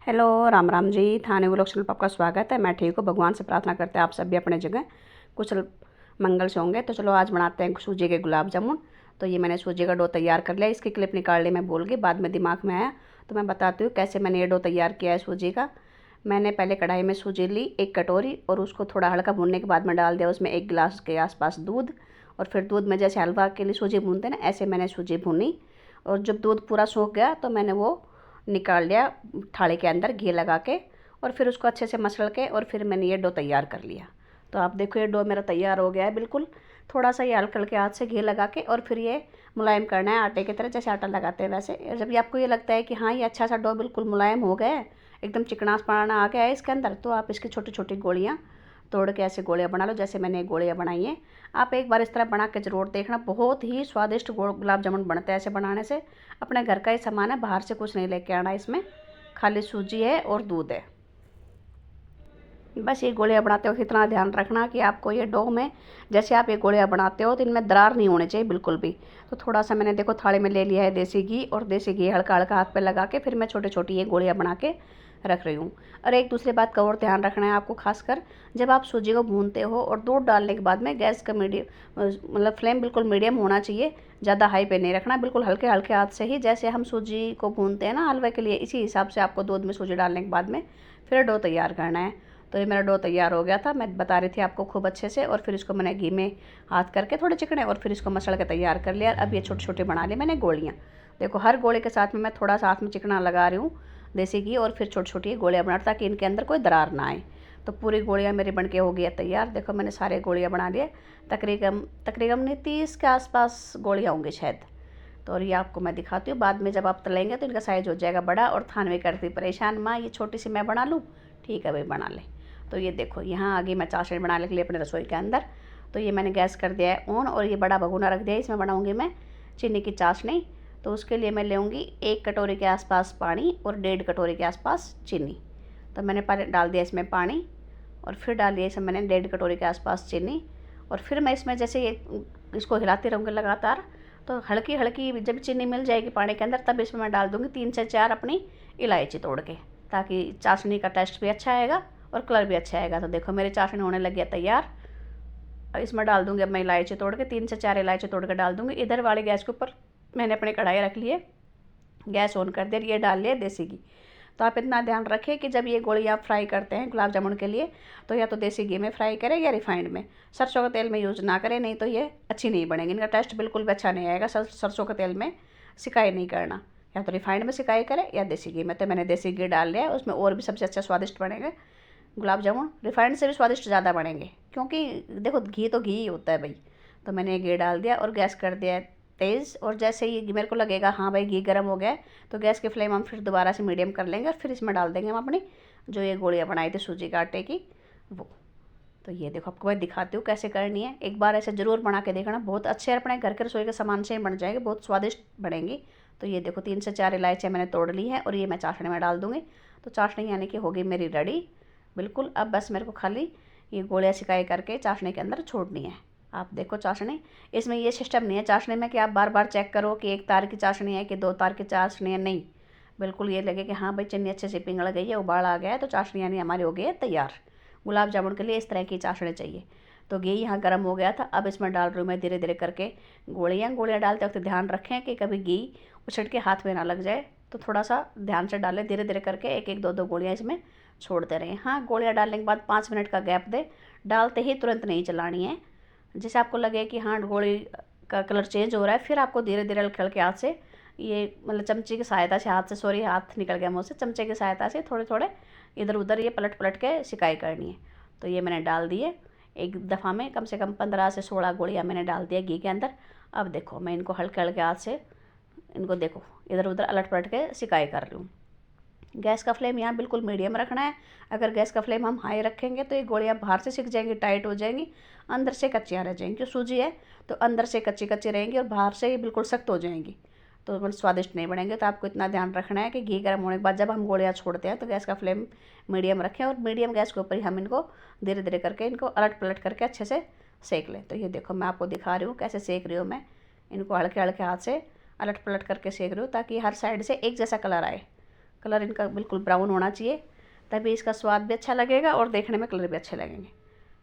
Hello, Ram Ram ji. थाने vlog channel पर आपका स्वागत है। मैं ठीक हूँ, भगवान से प्रार्थना करते हैं आप सब भी अपने जगह कुशल मंगल से होंगे। तो चलो आज बनाते हैं सूजी के गुलाब जामुन। तो ये मैंने सूजी का डो तैयार कर लिया। इसकी क्लिप निकाल ली, मैं भूल गई, बाद में दिमाग में आया तो मैं बताती हूँ कैसे मैंने ये डो तैयार किया है सूजी का। मैंने पहले कढ़ाई में सूजी ली 1 कटोरी और उसको थोड़ा हल्का भूनने के बाद में डाल दिया उसमें 1 गिलास के आसपास दूध। और फिर दूध में जैसे हलवा के लिए सूजी भूनते हैं ना, ऐसे मैंने सूजी भूनी। और जब दूध पूरा सूख गया तो मैंने वो निकाल लिया थाली के अंदर घी लगा के। और फिर उसको अच्छे से मसल के और फिर मैंने ये डो तैयार कर लिया। तो आप देखो ये डो मेरा तैयार हो गया है बिल्कुल। थोड़ा सा ये हल्के हल्के हाथ से घी लगा के और फिर ये मुलायम करना है आटे की तरह, जैसे आटा लगाते हैं वैसे। और जब ये आपको ये लगता है कि हाँ ये अच्छा सा डो बिल्कुल मुलायम हो गया है, एकदम चिकनापना आ गया है इसके अंदर, तो आप इसकी छोटी छोटी गोलियाँ तोड़ के ऐसे गोलियाँ बना लो जैसे मैंने गोलियाँ बनाई हैं। आप एक बार इस तरह बना के ज़रूर देखना, बहुत ही स्वादिष्ट गुलाब जामुन बनते हैं ऐसे बनाने से। अपने घर का ही सामान है, बाहर से कुछ नहीं लेके आना, इसमें खाली सूजी है और दूध है। बस ये गोलियाँ बनाते वक्त इतना ध्यान रखना कि आपको ये डो में, जैसे आप ये गोलियाँ बनाते हो तो इनमें दरार नहीं होनी चाहिए बिल्कुल भी। तो थोड़ा सा मैंने देखो थाली में ले लिया है देसी घी, और देसी घी हल्का हल्का हाथ पे लगा के फिर मैं छोटी छोटी ये गोलियाँ बना के रख रही हूँ। और एक दूसरी बात का और ध्यान रखना है आपको, खासकर जब आप सूजी को भूनते हो और दूध डालने के बाद में गैस का मीडियम मतलब फ्लेम बिल्कुल मीडियम होना चाहिए, ज़्यादा हाई पे नहीं रखना, बिल्कुल हल्के हल्के हाथ से ही, जैसे हम सूजी को भूनते हैं ना हलवे के लिए, इसी हिसाब से आपको दूध में सूजी डालने के बाद में फिर डो तैयार करना है। तो ये मेरा डो तैयार हो गया था, मैं बता रही थी आपको खूब अच्छे से। और फिर इसको मैंने घी में हाथ करके थोड़े चिकने, और फिर इसको मसल के तैयार कर लिया। अब ये छोटे छोटे बना लिए मैंने गोलियाँ। देखो हर गोले के साथ में मैं थोड़ा सा हाथ में चिकना लगा रही हूँ देसी घी, और फिर छोटी छोटी गोलियाँ बना ताकि इनके अंदर कोई दरार ना आए। तो पूरी गोलियाँ मेरी बन के हो गई है तैयार। देखो मैंने सारे गोलियाँ बना लिए, तकरीबन तकरीबन नहीं 30 के आसपास गोलियाँ होंगी शायद। तो और ये आपको मैं दिखाती हूँ बाद में जब आप तलेंगे तो इनका साइज़ हो जाएगा बड़ा। और थान में करती परेशान, माँ ये छोटी सी मैं बना लूँ, ठीक है भाई बना ले। तो ये देखो यहाँ आगे मैं चाशनी बनाने के लिए अपने रसोई के अंदर। तो ये मैंने गैस कर दिया है ऑन, और ये बड़ा भगोना रख दिया है, इसमें बनाऊँगी मैं चीनी की चाशनी। तो उसके लिए मैं लेूँगी 1 कटोरी के आसपास पानी और 1.5 कटोरी के आसपास चीनी। तो मैंने पहले डाल दिया इसमें पानी, और फिर डाल दिया इसमें मैंने 1.5 कटोरी के आसपास चीनी। और फिर मैं इसमें जैसे ये इसको हिलाती रहूँगी लगातार, तो हल्की हल्की जब चीनी मिल जाएगी पानी के अंदर, तब इसमें मैं डाल दूँगी 3 से 4 अपनी इलायची तोड़ के, ताकि चाशनी का टेस्ट भी अच्छा आएगा और कलर भी अच्छा आएगा। तो देखो मेरी चाशनी होने लगी है तैयार। और इसमें डाल दूँगी अब मैं इलायची तोड़ के, 3 से 4 इलायची तोड़ के डाल दूँगी। इधर वाली गैस के ऊपर मैंने अपनी कढ़ाई रख ली है, गैस ऑन कर दिया, ये डाल लिया देसी घी। तो आप इतना ध्यान रखें कि जब ये गोली आप फ्राई करते हैं गुलाब जामुन के लिए, तो या तो देसी घी में फ्राई करें या रिफाइंड में। सरसों का तेल में यूज़ ना करें, नहीं तो ये अच्छी नहीं बनेगी, इनका टेस्ट बिल्कुल भी अच्छा नहीं आएगा। सरसों के तेल में सिकाई नहीं करना, या तो रिफाइंड में सिकाई करें या देसी घी में। तो मैंने देसी घी डाल लिया है, उसमें और भी सबसे अच्छा स्वादिष्ट बनेंगे गुलाब जामुन। रिफाइंड से भी स्वादिष्ट ज़्यादा बनेंगे, क्योंकि देखो घी तो घी ही होता है भाई। तो मैंने ये घी डाल दिया और गैस कर दिया है तेज़। और जैसे ही मेरे को लगेगा हाँ भाई घी गर्म हो गया है, तो गैस की फ्लेम हम फिर दोबारा से मीडियम कर लेंगे, और फिर इसमें डाल देंगे हम अपनी जो ये गोलियाँ बनाई थी सूजी के आटे की वो। तो ये देखो आपको मैं दिखाती हूँ कैसे करनी है, एक बार ऐसे ज़रूर बना के देखना, बहुत अच्छे अपने घर के रसोई के सामान से ही बन जाएगी, बहुत स्वादिष्ट बनेंगी। तो ये देखो 3 से 4 इलायचियाँ मैंने तोड़ ली हैं, और ये मैं चाशनी में डाल दूँगी। तो चाशनी यानी कि होगी मेरी रेडी बिल्कुल। अब बस मेरे को खाली ये गोलियाँ सिकाई करके चाशनी के अंदर छोड़नी है। आप देखो चाशनी, इसमें ये सिस्टम नहीं है चाशनी में कि आप बार बार चेक करो कि 1 तार की चाशनी है कि 2 तार की चाशनी है, नहीं। बिल्कुल ये लगे कि हाँ भाई चीनी अच्छे से पिघल गई है, उबाल आ गया है, तो चाशनी यानी हमारी हो गई है तैयार। गुलाब जामुन के लिए इस तरह की चाशनी चाहिए। तो घी यहाँ गर्म हो गया था, अब इसमें डाल रही हूँ मैं धीरे धीरे करके गोलियाँ। गोलियाँ डालते वक्त ध्यान रखें कि कभी घी उछड़ के हाथ में ना लग जाए, तो थोड़ा सा ध्यान से डालें, धीरे धीरे करके एक एक दो दो गोलियाँ इसमें छोड़ते रहें। हाँ गोलियाँ डालने के बाद 5 मिनट का गैप दें, डालते ही तुरंत नहीं चलानी है। जैसे आपको लगे कि हाँ गोली का कलर चेंज हो रहा है, फिर आपको धीरे धीरे हल्के हल्के हाथ से, ये मतलब चमचे की सहायता से, हाथ से सॉरी हाथ निकल गया मुँह से, चमचे की सहायता से थोड़े थोड़े इधर उधर ये पलट पलट के सिकाई करनी है। तो ये मैंने डाल दिए एक दफ़ा में कम से कम 15 से 16 गोलियाँ मैंने डाल दिया घी के अंदर। अब देखो मैं इनको हल्के हल्के हाथ से इनको देखो इधर उधर अलट पलट के सिकाई कर रही हूँ। गैस का फ्लेम यहाँ बिल्कुल मीडियम रखना है। अगर गैस का फ्लेम हम हाई रखेंगे तो ये गोलियाँ बाहर से सिक जाएंगी, टाइट हो जाएंगी, अंदर से कच्चियाँ रह जाएंगी। क्यों सूजी है तो अंदर से कच्ची कच्ची रहेंगी और बाहर से ये बिल्कुल सख्त हो जाएंगी, तो मतलब स्वादिष्ट नहीं बनेंगे। तो आपको इतना ध्यान रखना है कि घी गर्म होने के बाद जब हम गोलियाँ छोड़ते हैं तो गैस का फ्लेम मीडियम रखें, और मीडियम गैस के ऊपर ही हम इनको धीरे धीरे करके इनको अलट पलट करके अच्छे से सेक लें। तो ये देखो मैं आपको दिखा रही हूँ कैसे सेक रही हूँ मैं, इनको हल्के हल्के हाथ से अलट पलट करके सेक रही हूँ ताकि हर साइड से एक जैसा कलर आए। कलर इनका बिल्कुल ब्राउन होना चाहिए, तभी इसका स्वाद भी अच्छा लगेगा और देखने में कलर भी अच्छे लगेंगे।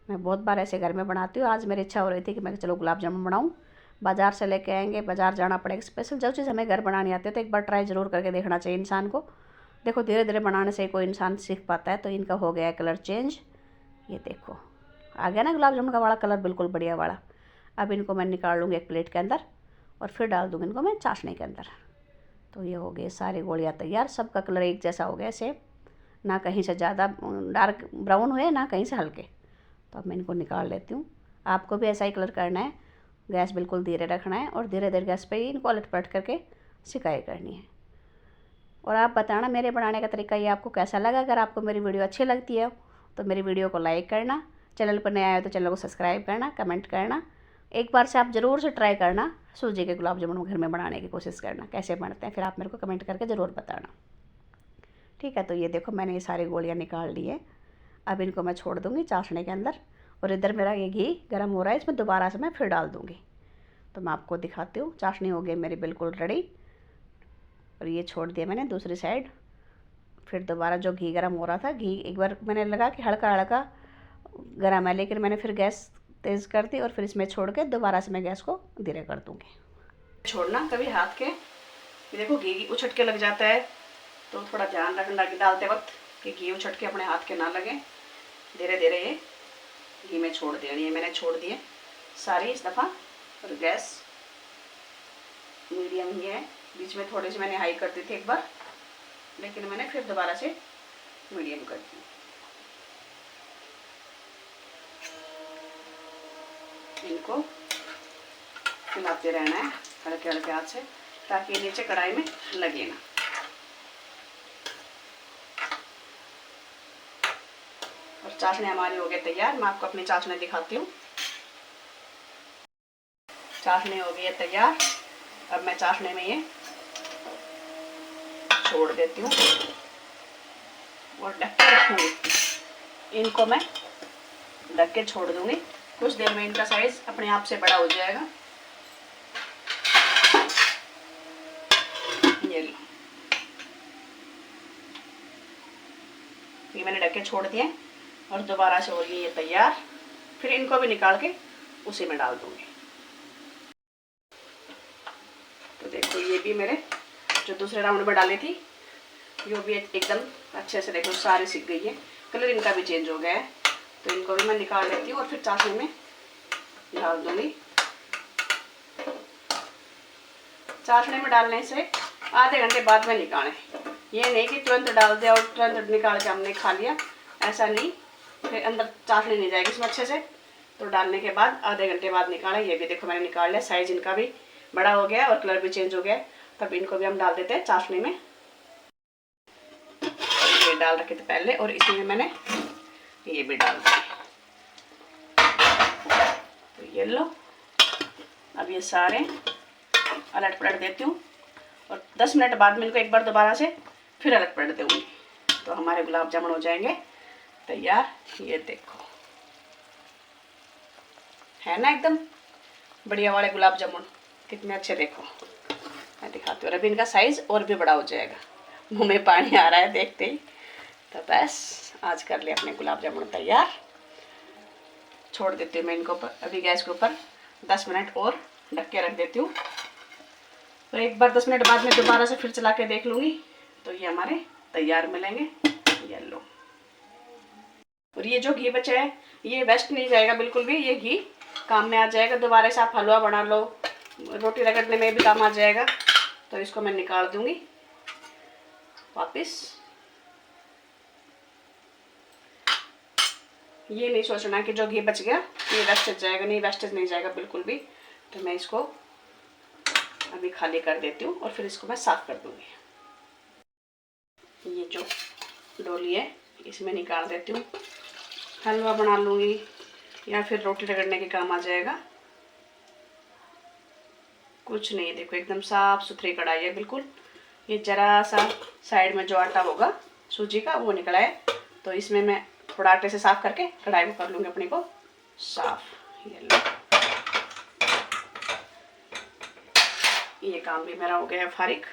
मैं बहुत बार ऐसे घर में बनाती हूँ। आज मेरी इच्छा हो रही थी कि मैं चलो गुलाब जामुन बनाऊँ। बाज़ार से लेके आएंगे, बाज़ार जाना पड़ेगा स्पेशल। जो चीज़ हमें घर बनानी आती है तो एक बार ट्राई ज़रूर करके देखना चाहिए इंसान को। देखो धीरे धीरे बनाने से कोई इंसान सीख पाता है। तो इनका हो गया है कलर चेंज। ये देखो आ गया ना गुलाब जामुन का वाला कलर, बिल्कुल बढ़िया वाला। अब इनको मैं निकाल लूँगी एक प्लेट के अंदर और फिर डाल दूँगी इनको मैं चाशनी के अंदर। तो ये हो गए सारी गोलियाँ तैयार। सबका कलर एक जैसा हो गया सेम, ना कहीं से ज़्यादा डार्क ब्राउन हुए ना कहीं से हल्के। तो अब मैं इनको निकाल लेती हूँ। आपको भी ऐसा ही कलर करना है। गैस बिल्कुल धीरे रखना है और धीरे धीरे गैस पे ही इनको उलट पलट करके सिकाई करनी है। और आप बताना मेरे बनाने का तरीका ये आपको कैसा लगा। अगर आपको मेरी वीडियो अच्छी लगती है तो मेरी वीडियो को लाइक करना, चैनल पर नया आए तो चैनल को सब्सक्राइब करना, कमेंट करना। एक बार से आप ज़रूर से ट्राई करना, सूजी के गुलाब जामुन घर में बनाने की कोशिश करना। कैसे बनते हैं फिर आप मेरे को कमेंट करके ज़रूर बताना, ठीक है। तो ये देखो मैंने ये सारी गोलियाँ निकाल ली है। अब इनको मैं छोड़ दूँगी चाशनी के अंदर और इधर मेरा ये घी गर्म हो रहा है, इसमें दोबारा से मैं फिर डाल दूँगी। तो मैं आपको दिखाती हूँ। चाशनी हो गई मेरी बिल्कुल रेडी और ये छोड़ दिया मैंने दूसरी साइड। फिर दोबारा जो घी गर्म हो रहा था, घी एक बार मैंने लगा कि हल्का हल्का गर्म है, लेकिन मैंने फिर गैस तेज़ कर दी और फिर इसमें छोड़ के दोबारा से मैं गैस को धीरे कर दूँगी। छोड़ना कभी हाथ के, ये देखो घी उछट के लग जाता है तो थोड़ा ध्यान रखना कि डालते वक्त कि घी उछट के अपने हाथ के ना लगे। धीरे धीरे ये घी में छोड़ देनी है। मैंने छोड़ दिए सारी इस दफ़ा और गैस मीडियम ही है। बीच में थोड़ी सी मैंने हाई कर दी थी एक बार, लेकिन मैंने फिर दोबारा से मीडियम कर दी। इनको हिलाते रहना है हल्के हल्के हाथ से ताकि ये नीचे कढ़ाई में लगे ना। और चाशनी हमारी हो गई तैयार। मैं आपको अपनी चाशनी दिखाती हूँ। चाशनी हो गई है तैयार। अब मैं चाशनी में ये छोड़ देती हूँ और ढक के रखूँगी। इनको मैं ढक के छोड़ दूँगी। कुछ देर में इनका साइज अपने आप से बड़ा हो जाएगा। ये लो, ये मैंने ढक के छोड़ दिए और दोबारा से हो गई ये तैयार। फिर इनको भी निकाल के उसी में डाल दूँगी। तो देखो ये भी मेरे जो दूसरे राउंड में डाली थी ये भी एकदम अच्छे से देखो सारी सीख गई है। कलर इनका भी चेंज हो गया है। तो इनको भी मैं निकाल लेती हूँ और फिर चाशनी में डाल दूँगी। चाशनी में डालने से आधे घंटे बाद में निकालें। ये नहीं कि तुरंत डाल दिया और तुरंत निकाल के हमने खा लिया, ऐसा नहीं। फिर अंदर चाशनी नहीं जाएगी इसमें अच्छे से। तो डालने के बाद आधे घंटे बाद निकालें। ये भी देखो मैंने निकाल लिया। साइज़ इनका भी बड़ा हो गया और कलर भी चेंज हो गया। तब इनको भी हम डाल देते हैं चाशनी में। ये डाल रखे थे पहले और इसमें मैंने ये भी डाल दिया। तो ये लो, अब ये सारे अलट पलट देती हूँ और 10 मिनट बाद में इनको एक बार दोबारा से फिर अलट पलट दूँगी। तो हमारे गुलाब जामुन हो जाएंगे तैयार। ये देखो है ना एकदम बढ़िया वाले गुलाब जामुन, कितने अच्छे। देखो मैं दिखाती हूँ। अभी इनका साइज़ और भी बड़ा हो जाएगा। मुँह में पानी आ रहा है देखते ही। तो बस आज कर लिया अपने गुलाब जामुन तैयार। छोड़ देती हूँ मैं इनको अभी गैस के ऊपर 10 मिनट और ढक के रख देती हूँ। तो एक बार 10 मिनट बाद में दोबारा से फिर चला के देख लूँगी। तो ये हमारे तैयार मिलेंगे। ये लो, और ये जो घी बचा है ये वेस्ट नहीं जाएगा बिल्कुल भी। ये घी काम में आ जाएगा। दोबारा से आप हलवा बना लो, रोटी रगड़ने में भी काम आ जाएगा। तो इसको मैं निकाल दूँगी वापस। ये नहीं सोचना कि जो घी बच गया ये वेस्टेज जाएगा, नहीं वेस्टेज नहीं जाएगा बिल्कुल भी। तो मैं इसको अभी खाली कर देती हूँ और फिर इसको मैं साफ़ कर दूँगी। ये जो डोली है इसमें निकाल देती हूँ। हलवा बना लूँगी या फिर रोटी रगड़ने के काम आ जाएगा। कुछ नहीं, देखो एकदम साफ़ सुथरी कढ़ाई है बिल्कुल। ये ज़रा सा साइड में जो आटा होगा सूजी का वो निकला है। तो इसमें मैं थोड़ा आटे से साफ़ करके कढ़ाई को कर लूँगी अपने को साफ़। ये लो, ये काम भी मेरा हो गया है फारिग।